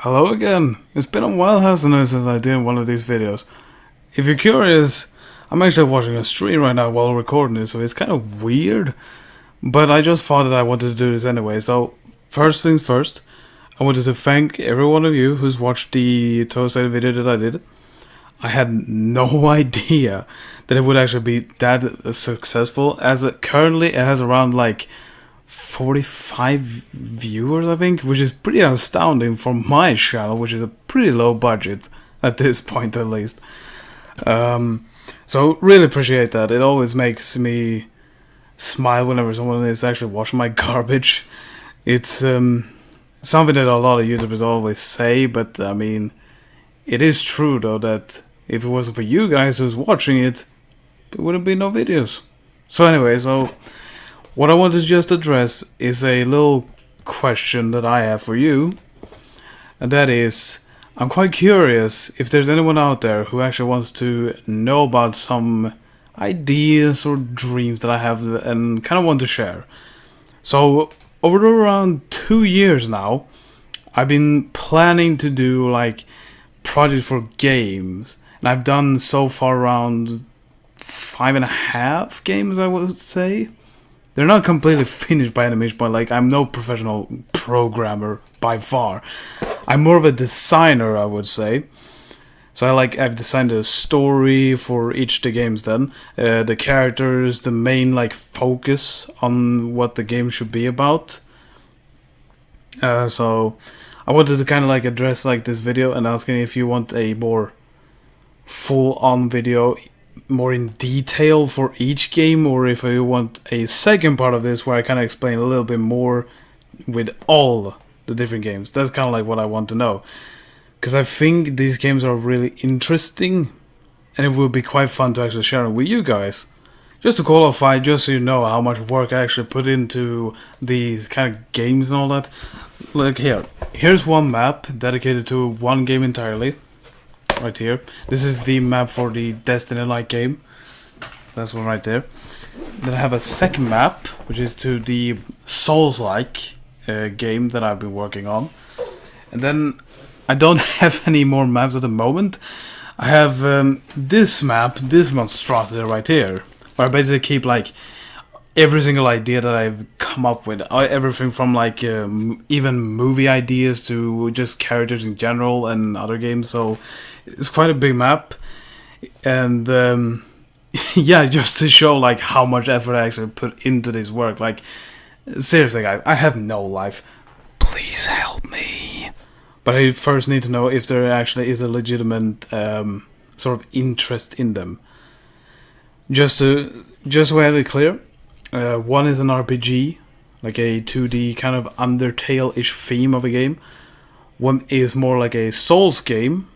Hello again. It's been a while, hasn't it, since I did one of these videos. If you're curious, I'm actually watching a stream right now while recording this, so it's kind of weird. But I just thought that I wanted to do this anyway, so first things first, I wanted to thank every one of you who's watched the Thursday video that I did. I had no idea that it would actually be that successful, as currently it has around like 45 viewers, I think, which is pretty astounding for my channel, which is a pretty low budget at this point at least. So really appreciate that. It always makes me smile whenever someone is actually watching my garbage. It's something that a lot of YouTubers always say, but I mean, it is true though that if it wasn't for you guys who's watching it, there wouldn't be no videos. So anyway, what I want to just address is a little question that I have for you, and that is, I'm quite curious if there's anyone out there who actually wants to know about some ideas or dreams that I have and kind of want to share. So over around 2 years now, I've been planning to do like projects for games, and I've done so far around 5.5 games, I would say. They're not completely finished by any means, but like, I'm no professional programmer by far. I'm more of a designer, I would say. So I've designed a story for each of the games then. The characters, the main like focus on what the game should be about. So I wanted to kind of like address like this video and asking if you want a more full-on video, more in detail for each game, or if you want a second part of this where I kind of explain a little bit more with all the different games. That's kind of like what I want to know, because I think these games are really interesting and it will be quite fun to actually share them with you guys. Just to qualify, just so you know how much work I actually put into these kind of games and all that. Like here's one map dedicated to one game entirely. Right here. This is the map for the Destiny-like game. That's one right there. Then I have a second map, which is to the Souls-like game that I've been working on. And then I don't have any more maps at the moment. I have this map, this monstrosity right here, where I basically keep like every single idea that I've come up with, everything from like even movie ideas to just characters in general and other games. So it's quite a big map, and yeah, just to show like how much effort I actually put into this work. Like seriously guys, I have no life, please help me. But I first need to know if there actually is a legitimate sort of interest in them. Just so we have it clear, one is an RPG, like a 2D kind of Undertale-ish theme of a game. One is more like a Souls game.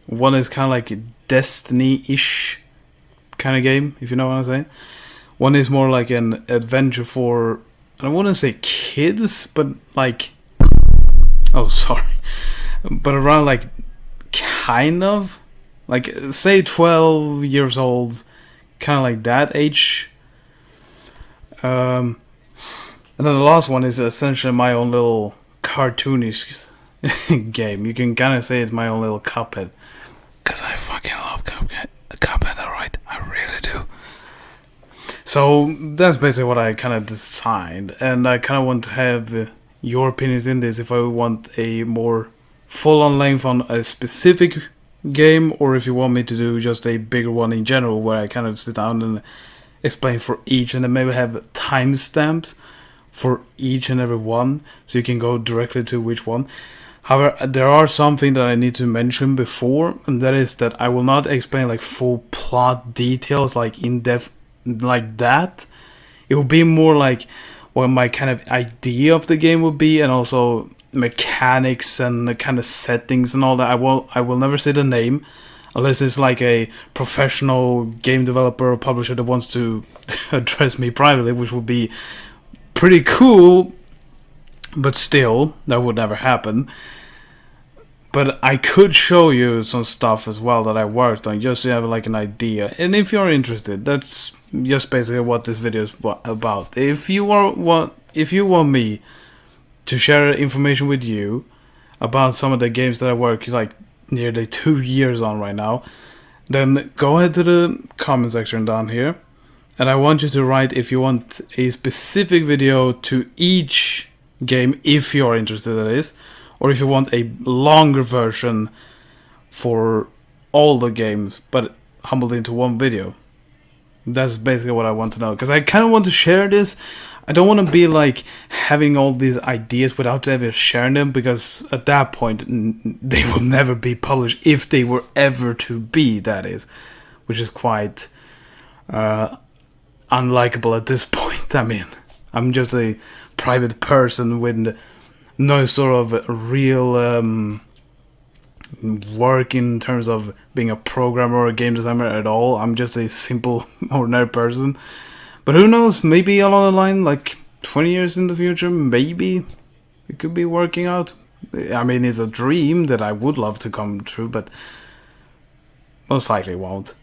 One is kind of like a Destiny-ish kind of game, if you know what I'm saying. One is more like an adventure for, I don't want to say kids, but like, oh sorry, but around like kind of like say 12 years old, kind of like that age. And then the last one is essentially my own little cartoonish game. You can kind of say it's my own little Cuphead, because I fucking love Cuphead, alright? I really do. So that's basically what I kind of designed, and I kind of want to have your opinions in this, if I want a more full-on length on a specific game, or if you want me to do just a bigger one in general, where I kind of sit down and explain for each, and then maybe have timestamps for each and every one, so you can go directly to which one. However, there are something that I need to mention before, and that is that I will not explain like full plot details, like in depth like that. It will be more like what my kind of idea of the game would be, and also mechanics and the kind of settings and all that. I will never say the name unless it's like a professional game developer or publisher that wants to address me privately, which would be pretty cool, but still, that would never happen. But I could show you some stuff as well that I worked on, just so you have like an idea. And if you're interested, that's just basically what this video is about. If you want me to share information with you, about some of the games that I work like nearly 2 years on right now, then go ahead to the comment section down here, and I want you to write if you want a specific video to each game, if you're interested in this, or if you want a longer version for all the games, but humbled into one video. That's basically what I want to know, because I kind of want to share this. I don't want to be like having all these ideas without ever sharing them, because at that point they will never be published, if they were ever to be, that is, which is quite unlikable at this point. I mean, I'm just a private person with no sort of real work in terms of being a programmer or a game designer at all. I'm just a simple, ordinary person. But who knows, maybe along the line, like 20 years in the future, maybe it could be working out. I mean, it's a dream that I would love to come true, but most likely won't.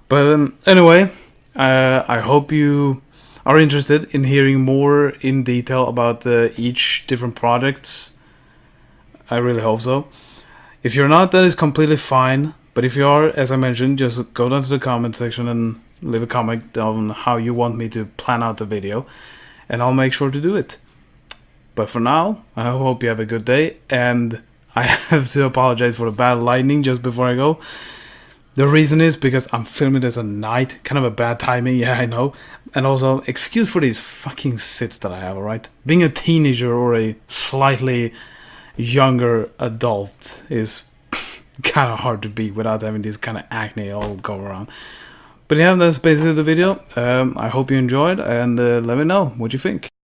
But anyway, I hope you are interested in hearing more in detail about each different products. I really hope so. If you're not, that is completely fine. But if you are, as I mentioned, just go down to the comment section and leave a comment on how you want me to plan out the video, and I'll make sure to do it. But for now, I hope you have a good day, and I have to apologize for the bad lighting just before I go. The reason is because I'm filming this at night, kind of a bad timing, yeah, I know. And also, excuse for these fucking sits that I have, alright? Being a teenager or a slightly younger adult is kind of hard to be without having this kind of acne all go around. But yeah, that's basically the video. I hope you enjoyed, and let me know what you think.